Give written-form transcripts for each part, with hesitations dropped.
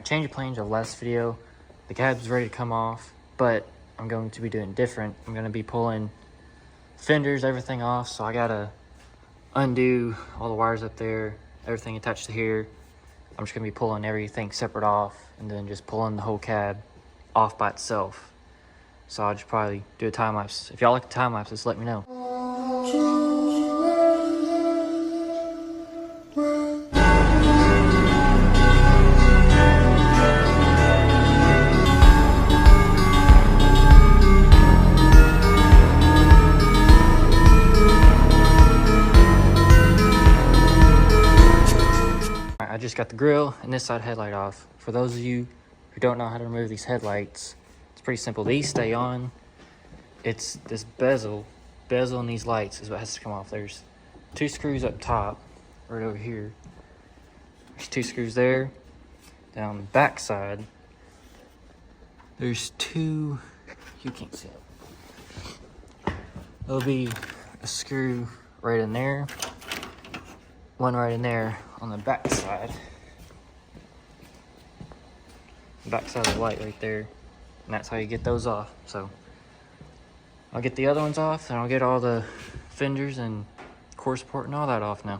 Alright, change of plans of last video. The cab's ready to come off, but I'm going to be doing different. I'm going to be pulling fenders, everything off, so I gotta undo all the wires up there, everything attached to here. I'm just going to be pulling everything separate off and then just pulling the whole cab off by itself. So I'll just probably do a time lapse. If y'all like the time lapse, just let me know. I just got the grill and this side headlight off. For those of you who don't know how to remove these headlights, it's pretty simple. These stay on. It's this bezel and these lights is what has to come off. There's 2 screws up top, right over here. There's 2 screws there. Down the back side, there's 2, you can't see it. There'll be a screw right in there, one right in there on the back side. Back side of the light right there. And that's how you get those off. So I'll get the other ones off and I'll get all the fenders and core support and all that off now.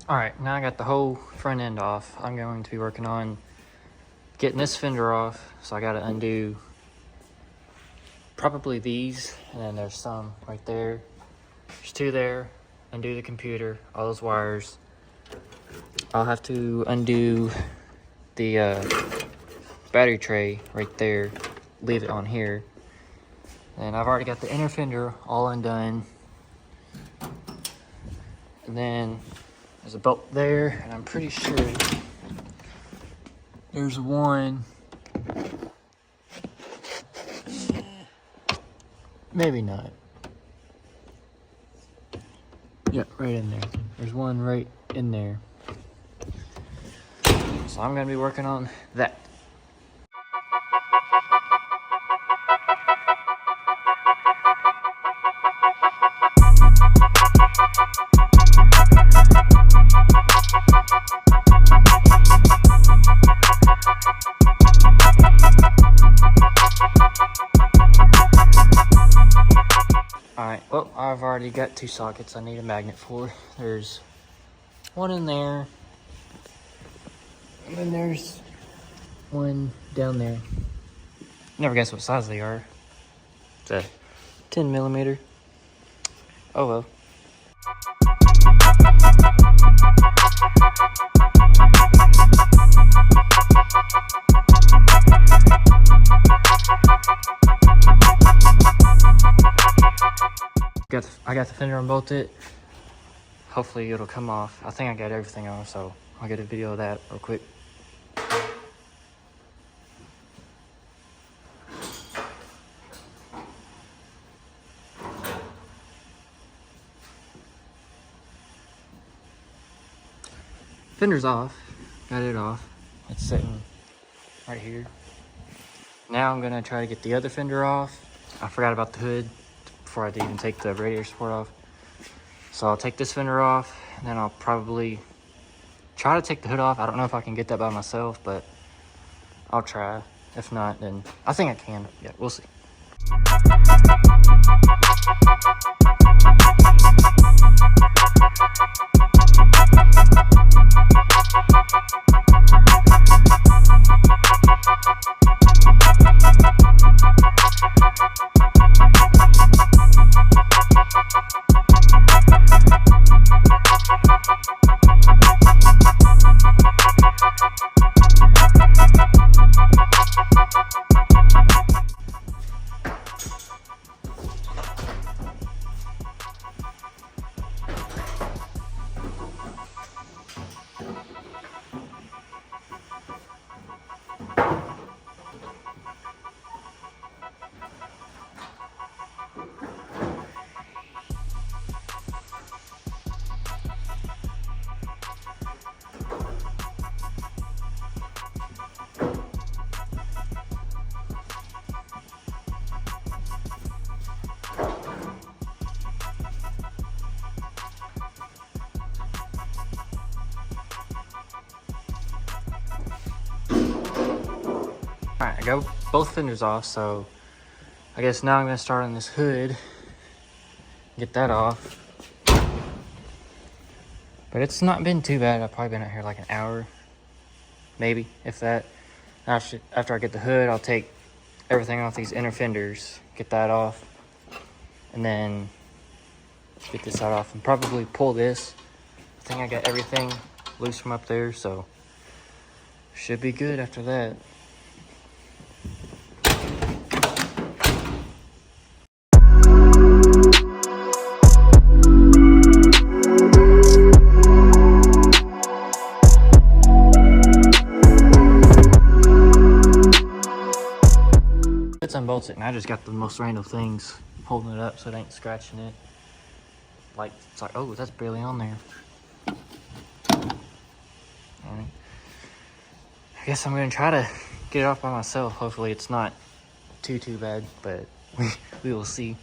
Alright, now I got the whole front end off. I'm going to be working on getting this fender off. So I got to undo probably these, and then there's some right there. There's 2 there. Undo the computer, all those wires. I'll have to undo the battery tray right there. Leave it on here. And I've already got the inner fender all undone. And then there's a belt there, and I'm pretty sure there's one, maybe not. Yeah, right in there. There's one right in there. So I'm gonna be working on that. Alright, well, I've already got 2 sockets I need a magnet for. There's one in there, and then there's one down there. Never guess what size they are. It's a 10mm. Oh well. I got the fender unbolted. Hopefully it'll come off. I think I got everything off, so I'll get a video of that real quick. Fender's off. Got it off. It's sitting right here. Now I'm gonna try to get the other fender off. I forgot about the hood before I did even take the radiator support off. So I'll take this fender off, and then I'll probably try to take the hood off. I don't know if I can get that by myself, but I'll try. If not, then I think I can. Yeah, we'll see. got both fenders off, so I guess now I'm gonna start on this hood, get that off. But it's not been too bad. I've probably been out here like an hour, maybe, if that. After I get the hood, I'll take everything off these inner fenders, get that off, and then get this side off and probably pull this. I think I got everything loose from up there, so should be good after that. It's unbolted, and I just got the most random things holding it up so it ain't scratching it. Like, it's like, oh, that's barely on there. Alright. I guess I'm gonna try to get it off by myself. Hopefully it's not too bad, but we will see.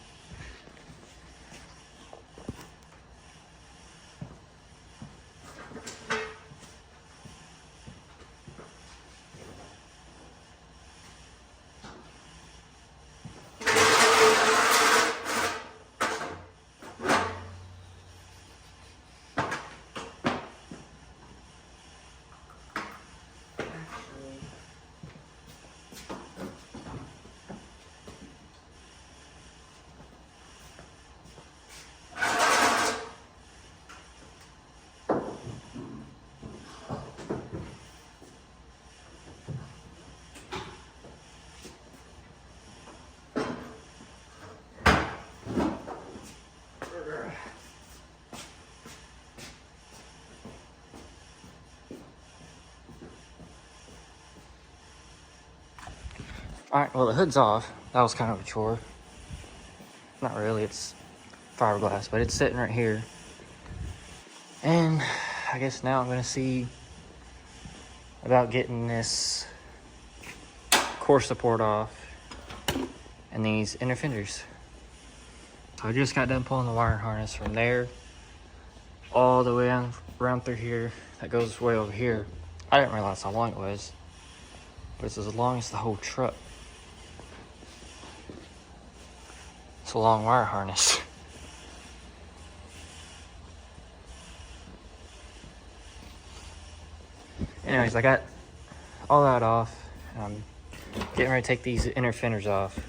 Alright, well, the hood's off. That was kind of a chore. Not really, it's fiberglass, but it's sitting right here. And I guess now I'm gonna see about getting this core support off and these inner fenders. So I just got done pulling the wire harness from there all the way around through here. That goes way over here. I didn't realize how long it was, but it's as long as the whole truck. It's a long wire harness. Anyways, I got all that off. I'm getting ready to take these inner fenders off.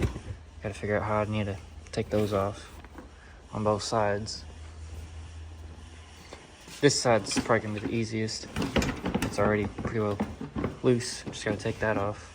Gotta figure out how I need to take those off on both sides. This side's probably gonna be the easiest. It's already pretty well loose. Just gotta take that off.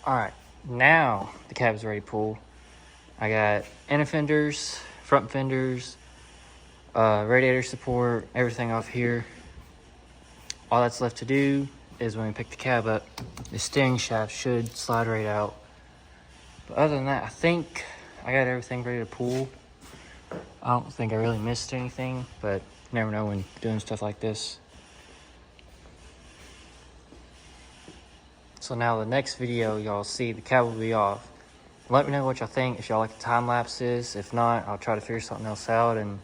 Alright, now the cab's ready to pull. I got inner fenders, front fenders, radiator support, everything off here. All that's left to do is when we pick the cab up, the steering shaft should slide right out. But other than that, I think I got everything ready to pull. I don't think I really missed anything, but you never know when doing stuff like this. So now the next video y'all see, the cab will be off. Let me know what y'all think, if y'all like the time lapses. If not, I'll try to figure something else out, and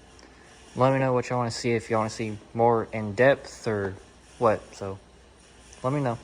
let me know what y'all want to see, if y'all want to see more in depth or what. So let me know.